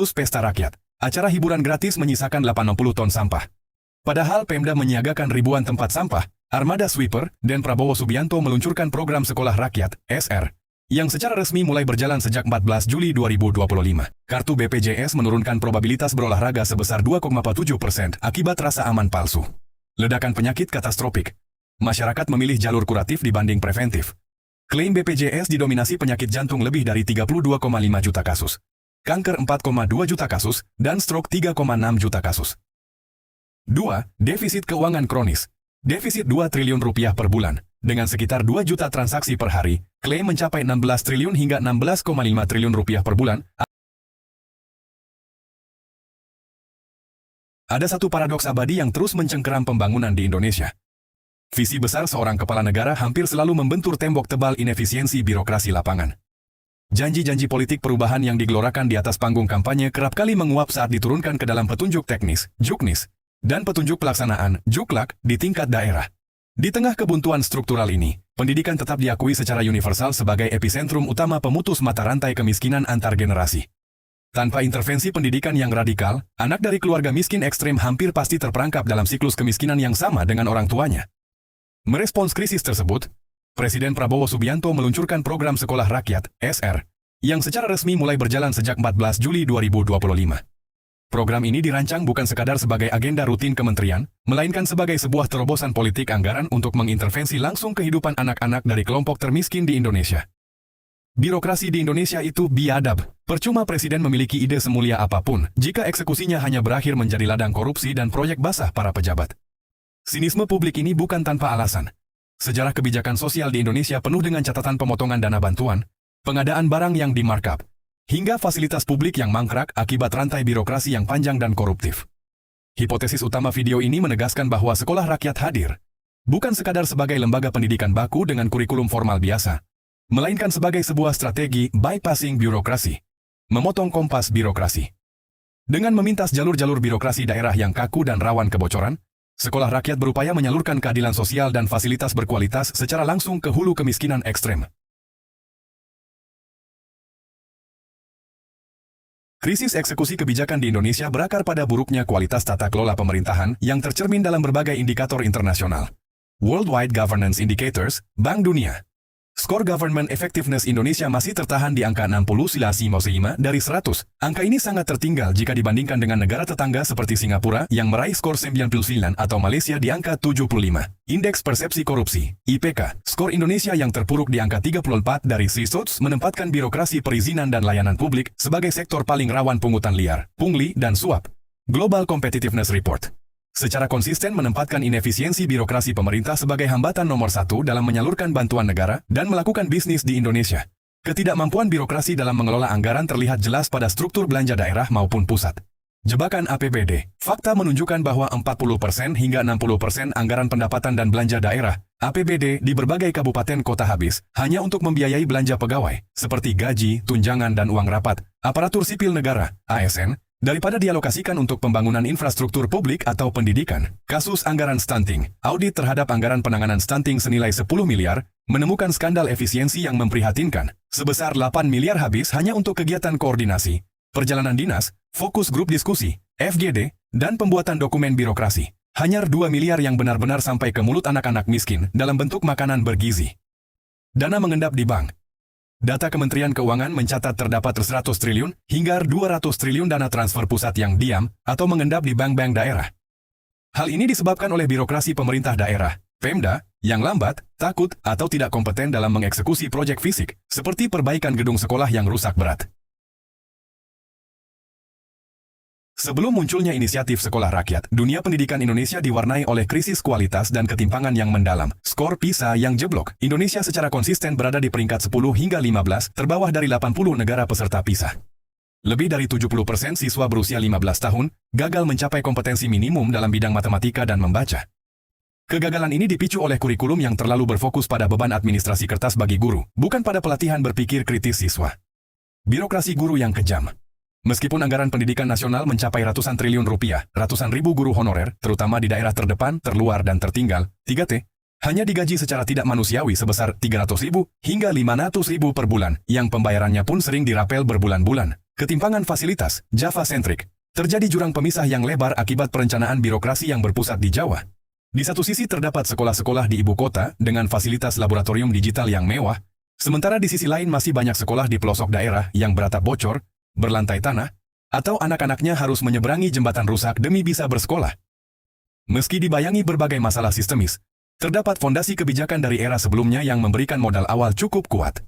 Pesta Rakyat. Acara hiburan gratis menyisakan 80 ton sampah. Padahal Pemda menyiagakan ribuan tempat sampah, armada sweeper, dan Prabowo Subianto meluncurkan program Sekolah Rakyat, SR, yang secara resmi mulai berjalan sejak 14 Juli 2025. Kartu BPJS menurunkan probabilitas berolahraga sebesar 2,47% akibat rasa aman palsu. Ledakan penyakit katastropik. Masyarakat memilih jalur kuratif dibanding preventif. Klaim BPJS didominasi penyakit jantung lebih dari 32,5 juta kasus, kanker 4,2 juta kasus, dan stroke 3,6 juta kasus. 2. Defisit keuangan kronis. Defisit 2 triliun rupiah per bulan. Dengan sekitar 2 juta transaksi per hari, klaim mencapai 16 triliun hingga 16,5 triliun rupiah per bulan. Ada satu paradoks abadi yang terus mencengkeram pembangunan di Indonesia. Visi besar seorang kepala negara hampir selalu membentur tembok tebal inefisiensi birokrasi lapangan. Janji-janji politik perubahan yang digelorakan di atas panggung kampanye kerap kali menguap saat diturunkan ke dalam petunjuk teknis, Juknis, dan petunjuk pelaksanaan, Juklak, di tingkat daerah. Di tengah kebuntuan struktural ini, pendidikan tetap diakui secara universal sebagai epicentrum utama pemutus mata rantai kemiskinan antar generasi. Tanpa intervensi pendidikan yang radikal, anak dari keluarga miskin ekstrem hampir pasti terperangkap dalam siklus kemiskinan yang sama dengan orang tuanya. Merespons krisis tersebut, Presiden Prabowo Subianto meluncurkan program Sekolah Rakyat, SR, yang secara resmi mulai berjalan sejak 14 Juli 2025. Program ini dirancang bukan sekadar sebagai agenda rutin kementerian, melainkan sebagai sebuah terobosan politik anggaran untuk mengintervensi langsung kehidupan anak-anak dari kelompok termiskin di Indonesia. Birokrasi di Indonesia itu biadab. Percuma presiden memiliki ide semulia apapun, jika eksekusinya hanya berakhir menjadi ladang korupsi dan proyek basah para pejabat. Sinisme publik ini bukan tanpa alasan. Sejarah kebijakan sosial di Indonesia penuh dengan catatan pemotongan dana bantuan, pengadaan barang yang di-markup, hingga fasilitas publik yang mangkrak akibat rantai birokrasi yang panjang dan koruptif. Hipotesis utama video ini menegaskan bahwa sekolah rakyat hadir, bukan sekadar sebagai lembaga pendidikan baku dengan kurikulum formal biasa, melainkan sebagai sebuah strategi bypassing birokrasi, memotong kompas birokrasi. Dengan memintas jalur-jalur birokrasi daerah yang kaku dan rawan kebocoran, sekolah rakyat berupaya menyalurkan keadilan sosial dan fasilitas berkualitas secara langsung ke hulu kemiskinan ekstrem. Krisis eksekusi kebijakan di Indonesia berakar pada buruknya kualitas tata kelola pemerintahan yang tercermin dalam berbagai indikator internasional. Worldwide Governance Indicators, Bank Dunia. Skor Government Effectiveness Indonesia masih tertahan di angka 60,5 dari 100. Angka ini sangat tertinggal jika dibandingkan dengan negara tetangga seperti Singapura yang meraih skor 99 atau Malaysia di angka 75. Indeks Persepsi Korupsi, IPK. Skor Indonesia yang terpuruk di angka 34 dari CSOTS menempatkan birokrasi perizinan dan layanan publik sebagai sektor paling rawan pungutan liar, pungli, dan suap. Global Competitiveness Report secara konsisten menempatkan inefisiensi birokrasi pemerintah sebagai hambatan nomor 1 dalam menyalurkan bantuan negara dan melakukan bisnis di Indonesia. Ketidakmampuan birokrasi dalam mengelola anggaran terlihat jelas pada struktur belanja daerah maupun pusat. Jebakan APBD. Fakta menunjukkan bahwa 40% hingga 60% anggaran pendapatan dan belanja daerah, APBD, di berbagai kabupaten kota habis hanya untuk membiayai belanja pegawai, seperti gaji, tunjangan dan uang rapat, aparatur sipil negara, ASN, daripada dialokasikan untuk pembangunan infrastruktur publik atau pendidikan. Kasus anggaran stunting. Audit terhadap anggaran penanganan stunting senilai 10 miliar, menemukan skandal efisiensi yang memprihatinkan. Sebesar 8 miliar habis hanya untuk kegiatan koordinasi, perjalanan dinas, fokus grup diskusi, FGD, dan pembuatan dokumen birokrasi. Hanya 2 miliar yang benar-benar sampai ke mulut anak-anak miskin dalam bentuk makanan bergizi. Dana mengendap di bank. Data Kementerian Keuangan mencatat terdapat 100 triliun hingga 200 triliun dana transfer pusat yang diam atau mengendap di bank-bank daerah. Hal ini disebabkan oleh birokrasi pemerintah daerah, Pemda, yang lambat, takut, atau tidak kompeten dalam mengeksekusi proyek fisik, seperti perbaikan gedung sekolah yang rusak berat. Sebelum munculnya inisiatif Sekolah Rakyat, dunia pendidikan Indonesia diwarnai oleh krisis kualitas dan ketimpangan yang mendalam. Skor PISA yang jeblok. Indonesia secara konsisten berada di peringkat 10 hingga 15, terbawah dari 80 negara peserta PISA. Lebih dari 70% siswa berusia 15 tahun gagal mencapai kompetensi minimum dalam bidang matematika dan membaca. Kegagalan ini dipicu oleh kurikulum yang terlalu berfokus pada beban administrasi kertas bagi guru, bukan pada pelatihan berpikir kritis siswa. Birokrasi guru yang kejam. Meskipun anggaran pendidikan nasional mencapai ratusan triliun rupiah, ratusan ribu guru honorer, terutama di daerah terdepan, terluar, dan tertinggal, 3T, hanya digaji secara tidak manusiawi sebesar 300.000 hingga 500.000 per bulan, yang pembayarannya pun sering dirapel berbulan-bulan. Ketimpangan fasilitas, Java-sentrik. Terjadi jurang pemisah yang lebar akibat perencanaan birokrasi yang berpusat di Jawa. Di satu sisi terdapat sekolah-sekolah di ibu kota dengan fasilitas laboratorium digital yang mewah, sementara di sisi lain masih banyak sekolah di pelosok daerah yang beratap bocor, berlantai tanah, atau anak-anaknya harus menyeberangi jembatan rusak demi bisa bersekolah. Meski dibayangi berbagai masalah sistemis, terdapat fondasi kebijakan dari era sebelumnya yang memberikan modal awal cukup kuat.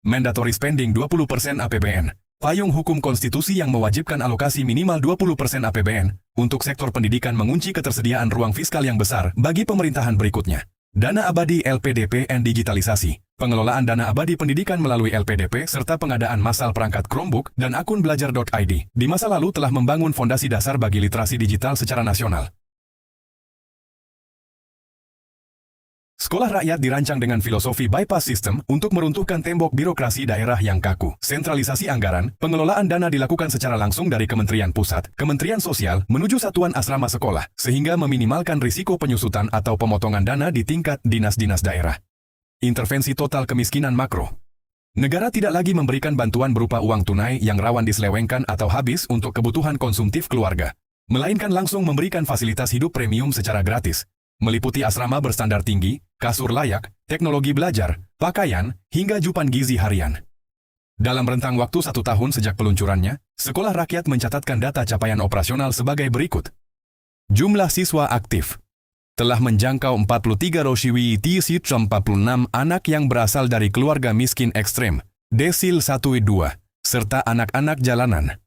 Mandatory spending 20% APBN. Payung hukum konstitusi yang mewajibkan alokasi minimal 20% APBN untuk sektor pendidikan mengunci ketersediaan ruang fiskal yang besar bagi pemerintahan berikutnya. Dana abadi LPDP dan digitalisasi. Pengelolaan dana abadi pendidikan melalui LPDP serta pengadaan massal perangkat Chromebook dan akun belajar.id di masa lalu telah membangun fondasi dasar bagi literasi digital secara nasional. Sekolah rakyat dirancang dengan filosofi bypass system untuk meruntuhkan tembok birokrasi daerah yang kaku. Sentralisasi anggaran, pengelolaan dana dilakukan secara langsung dari Kementerian Pusat, Kementerian Sosial, menuju satuan asrama sekolah, sehingga meminimalkan risiko penyusutan atau pemotongan dana di tingkat dinas-dinas daerah. Intervensi total kemiskinan makro. Negara tidak lagi memberikan bantuan berupa uang tunai yang rawan diselewengkan atau habis untuk kebutuhan konsumtif keluarga, melainkan langsung memberikan fasilitas hidup premium secara gratis, meliputi asrama berstandar tinggi, kasur layak, teknologi belajar, pakaian, hingga jupan gizi harian. Dalam rentang waktu 1 tahun sejak peluncurannya, sekolah rakyat mencatatkan data capaian operasional sebagai berikut. Jumlah siswa aktif telah menjangkau 43.46 anak yang berasal dari keluarga miskin ekstrem, desil 1-2, serta anak-anak jalanan.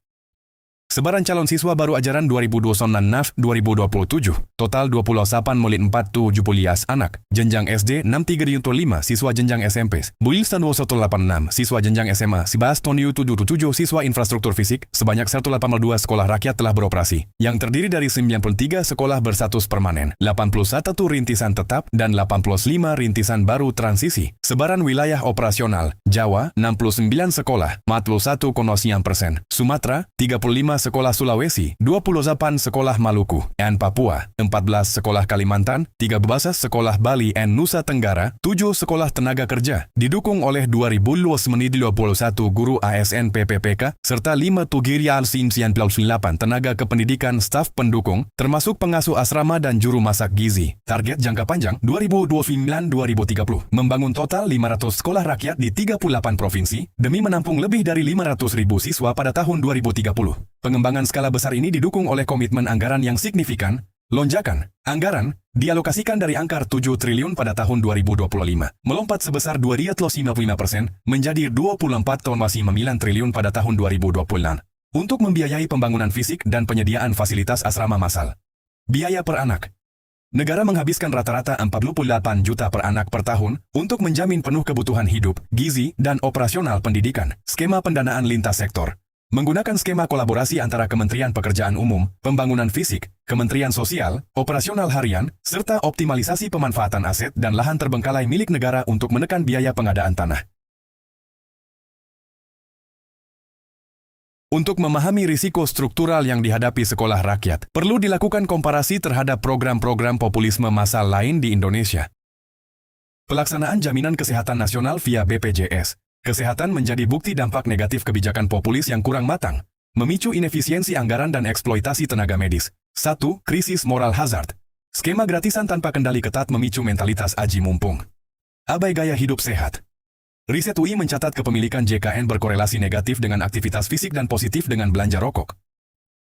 Sebaran calon siswa baru ajaran 2029-2027, total 28,47 anak, jenjang SD 63,5 siswa jenjang SMP, Builstan 186 siswa jenjang SMA, 11,77 siswa infrastruktur fisik, sebanyak 182 sekolah rakyat telah beroperasi, yang terdiri dari 93 sekolah berstatus permanen, 81 rintisan tetap, dan 85 rintisan baru transisi. Sebaran wilayah operasional, Jawa 69 sekolah, 41,9%, Sumatera 35 sekolah Sulawesi, 28 sekolah Maluku, dan Papua, 14 sekolah Kalimantan, 13 sekolah Bali dan Nusa Tenggara, 7 sekolah tenaga kerja, didukung oleh 2.221 guru ASN PPPK, serta 5 tugirial 98 tenaga kependidikan staf pendukung, termasuk pengasuh asrama dan juru masak gizi. Target jangka panjang 2029-2030, membangun total 500 sekolah rakyat di 38 provinsi, demi menampung lebih dari 500.000 siswa pada tahun 2030. Pengembangan skala besar ini didukung oleh komitmen anggaran yang signifikan. Lonjakan anggaran dialokasikan dari angka 7 triliun pada tahun 2025, melompat sebesar 255% menjadi 24,9 triliun pada tahun 2026 untuk membiayai pembangunan fisik dan penyediaan fasilitas asrama massal. Biaya per anak. Negara menghabiskan rata-rata 48 juta per anak per tahun untuk menjamin penuh kebutuhan hidup, gizi, dan operasional pendidikan. Skema pendanaan lintas sektor. Menggunakan skema kolaborasi antara Kementerian Pekerjaan Umum, Pembangunan Fisik, Kementerian Sosial, Operasional Harian, serta optimalisasi pemanfaatan aset dan lahan terbengkalai milik negara untuk menekan biaya pengadaan tanah. Untuk memahami risiko struktural yang dihadapi sekolah rakyat, perlu dilakukan komparasi terhadap program-program populisme massal lain di Indonesia. Pelaksanaan Jaminan Kesehatan Nasional via BPJS. Kesehatan menjadi bukti dampak negatif kebijakan populis yang kurang matang, memicu inefisiensi anggaran dan eksploitasi tenaga medis. 1. Krisis moral hazard. Skema gratisan tanpa kendali ketat memicu mentalitas aji mumpung. Abai gaya hidup sehat. Riset UI mencatat kepemilikan JKN berkorelasi negatif dengan aktivitas fisik dan positif dengan belanja rokok.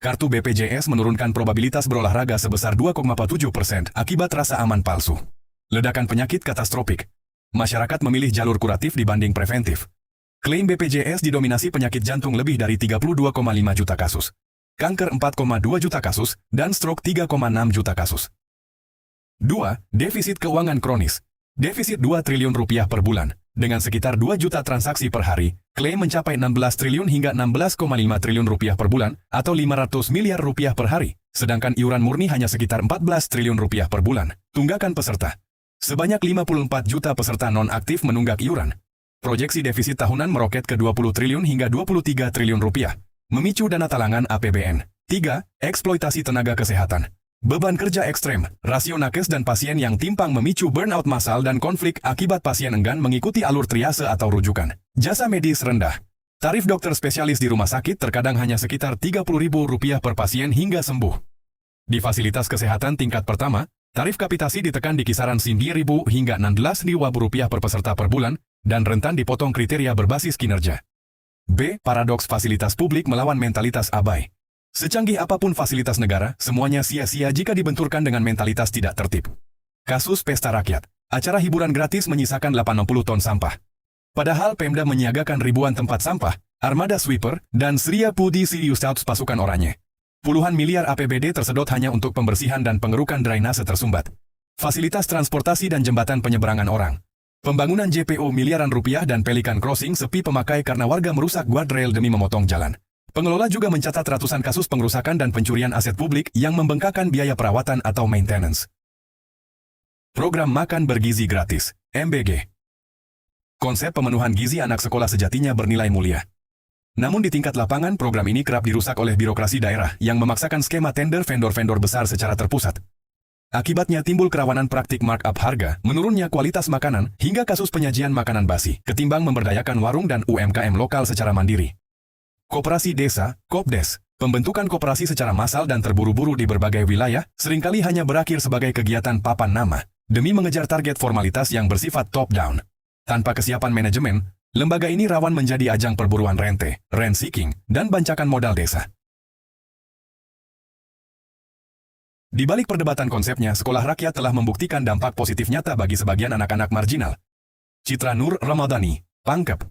Kartu BPJS menurunkan probabilitas berolahraga sebesar 2,47% akibat rasa aman palsu. Ledakan penyakit katastrofik. Masyarakat memilih jalur kuratif dibanding preventif. Klaim BPJS didominasi penyakit jantung lebih dari 32,5 juta kasus, kanker 4,2 juta kasus, dan stroke 3,6 juta kasus. 2. Defisit keuangan kronis. Defisit 2 triliun rupiah per bulan, dengan sekitar 2 juta transaksi per hari, klaim mencapai 16 triliun hingga 16,5 triliun rupiah per bulan, atau 500 miliar rupiah per hari, sedangkan iuran murni hanya sekitar 14 triliun rupiah per bulan. Tunggakan peserta. Sebanyak 54 juta peserta non-aktif menunggak iuran. Proyeksi defisit tahunan meroket ke 20 triliun hingga 23 triliun rupiah, memicu dana talangan APBN. 3. Eksploitasi tenaga kesehatan. Beban kerja ekstrem, rasio nakes dan pasien yang timpang memicu burnout massal dan konflik akibat pasien enggan mengikuti alur triase atau rujukan. Jasa medis rendah. Tarif dokter spesialis di rumah sakit terkadang hanya sekitar Rp30.000 per pasien hingga sembuh. Di fasilitas kesehatan tingkat pertama, tarif kapitasi ditekan di kisaran Rp9.000 hingga Rp16.000 per peserta per bulan dan rentan dipotong kriteria berbasis kinerja. B. Paradoks fasilitas publik melawan mentalitas abai. Secanggih apapun fasilitas negara, semuanya sia-sia jika dibenturkan dengan mentalitas tidak tertib. Kasus Pesta Rakyat. Acara hiburan gratis menyisakan 80 ton sampah. Padahal Pemda menyiagakan ribuan tempat sampah, armada sweeper, dan Sria Pudi Sirius pasukan oranye. Puluhan miliar APBD tersedot hanya untuk pembersihan dan pengerukan drainase tersumbat. Fasilitas transportasi dan jembatan penyeberangan orang. Pembangunan JPO miliaran rupiah dan Pelikan Crossing sepi pemakai karena warga merusak guardrail demi memotong jalan. Pengelola juga mencatat ratusan kasus pengerusakan dan pencurian aset publik yang membengkakkan biaya perawatan atau maintenance. Program Makan Bergizi Gratis, MBG. Konsep pemenuhan gizi anak sekolah sejatinya bernilai mulia. Namun di tingkat lapangan, program ini kerap dirusak oleh birokrasi daerah yang memaksakan skema tender vendor-vendor besar secara terpusat. Akibatnya timbul kerawanan praktik markup harga, menurunnya kualitas makanan, hingga kasus penyajian makanan basi, ketimbang memberdayakan warung dan UMKM lokal secara mandiri. Koperasi desa, Kopdes, pembentukan koperasi secara massal dan terburu-buru di berbagai wilayah, seringkali hanya berakhir sebagai kegiatan papan nama, demi mengejar target formalitas yang bersifat top-down. Tanpa kesiapan manajemen, lembaga ini rawan menjadi ajang perburuan rente, rent seeking, dan bancakan modal desa. Di balik perdebatan konsepnya, sekolah rakyat telah membuktikan dampak positif nyata bagi sebagian anak-anak marginal. Citra Nur Ramadhani, Pangkep.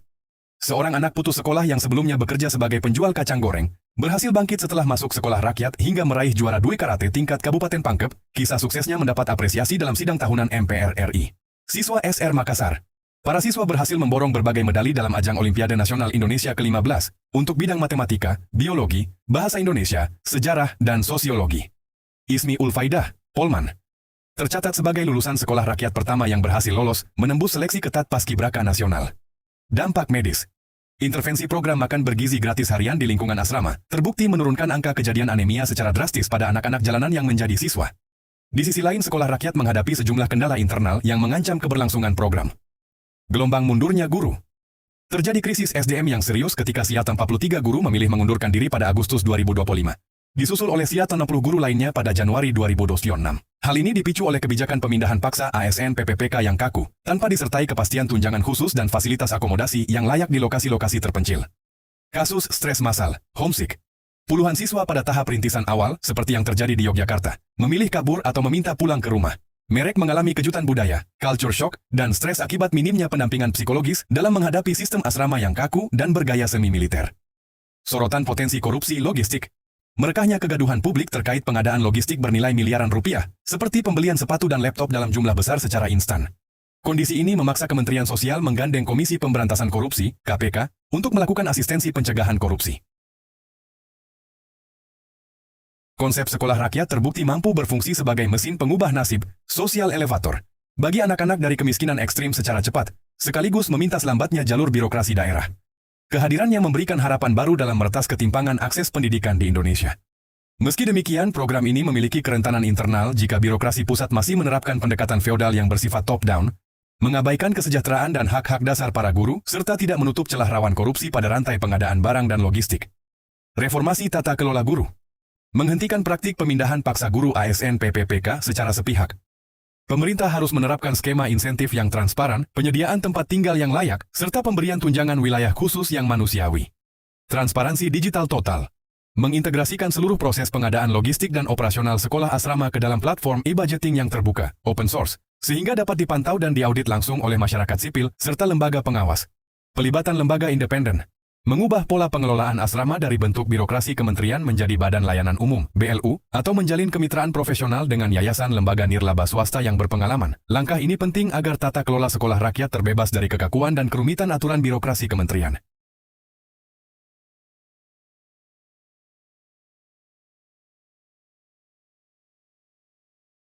Seorang anak putus sekolah yang sebelumnya bekerja sebagai penjual kacang goreng, berhasil bangkit setelah masuk sekolah rakyat hingga meraih juara Dwi Karate tingkat Kabupaten Pangkep. Kisah suksesnya mendapat apresiasi dalam sidang tahunan MPR RI. Siswa SR Makassar. Para siswa berhasil memborong berbagai medali dalam ajang Olimpiade Nasional Indonesia ke-15 untuk bidang matematika, biologi, bahasa Indonesia, sejarah, dan sosiologi. Ismi Ulfaidah, Polman. Tercatat sebagai lulusan sekolah rakyat pertama yang berhasil lolos menembus seleksi ketat Paskibraka Nasional. Dampak medis. Intervensi program makan bergizi gratis harian di lingkungan asrama terbukti menurunkan angka kejadian anemia secara drastis pada anak-anak jalanan yang menjadi siswa. Di sisi lain, sekolah rakyat menghadapi sejumlah kendala internal yang mengancam keberlangsungan program. Gelombang mundurnya guru. Terjadi krisis SDM yang serius ketika Siat 43 guru memilih mengundurkan diri pada Agustus 2025. Disusul oleh Siat 60 guru lainnya pada Januari 2026. Hal ini dipicu oleh kebijakan pemindahan paksa ASN PPPK yang kaku, tanpa disertai kepastian tunjangan khusus dan fasilitas akomodasi yang layak di lokasi-lokasi terpencil. Kasus stres massal, homesick. Puluhan siswa pada tahap rintisan awal, seperti yang terjadi di Yogyakarta, memilih kabur atau meminta pulang ke rumah. Mereka mengalami kejutan budaya, culture shock, dan stres akibat minimnya pendampingan psikologis dalam menghadapi sistem asrama yang kaku dan bergaya semi-militer. Sorotan potensi korupsi logistik. Merekahnya kegaduhan publik terkait pengadaan logistik bernilai miliaran rupiah, seperti pembelian sepatu dan laptop dalam jumlah besar secara instan. Kondisi ini memaksa Kementerian Sosial menggandeng Komisi Pemberantasan Korupsi, KPK, untuk melakukan asistensi pencegahan korupsi. Konsep sekolah rakyat terbukti mampu berfungsi sebagai mesin pengubah nasib, sosial elevator, bagi anak-anak dari kemiskinan ekstrim secara cepat, sekaligus memintas lambatnya jalur birokrasi daerah. Kehadirannya memberikan harapan baru dalam meretas ketimpangan akses pendidikan di Indonesia. Meski demikian, program ini memiliki kerentanan internal jika birokrasi pusat masih menerapkan pendekatan feodal yang bersifat top-down, mengabaikan kesejahteraan dan hak-hak dasar para guru, serta tidak menutup celah rawan korupsi pada rantai pengadaan barang dan logistik. Reformasi tata kelola guru. Menghentikan praktik pemindahan paksa guru ASN PPPK secara sepihak. Pemerintah harus menerapkan skema insentif yang transparan, penyediaan tempat tinggal yang layak, serta pemberian tunjangan wilayah khusus yang manusiawi. Transparansi digital total. Mengintegrasikan seluruh proses pengadaan logistik dan operasional sekolah asrama ke dalam platform e-budgeting yang terbuka, open source, sehingga dapat dipantau dan diaudit langsung oleh masyarakat sipil serta lembaga pengawas. Pelibatan lembaga independen. Mengubah pola pengelolaan asrama dari bentuk birokrasi kementerian menjadi Badan Layanan Umum, BLU, atau menjalin kemitraan profesional dengan yayasan lembaga nirlaba swasta yang berpengalaman. Langkah ini penting agar tata kelola sekolah rakyat terbebas dari kekakuan dan kerumitan aturan birokrasi kementerian.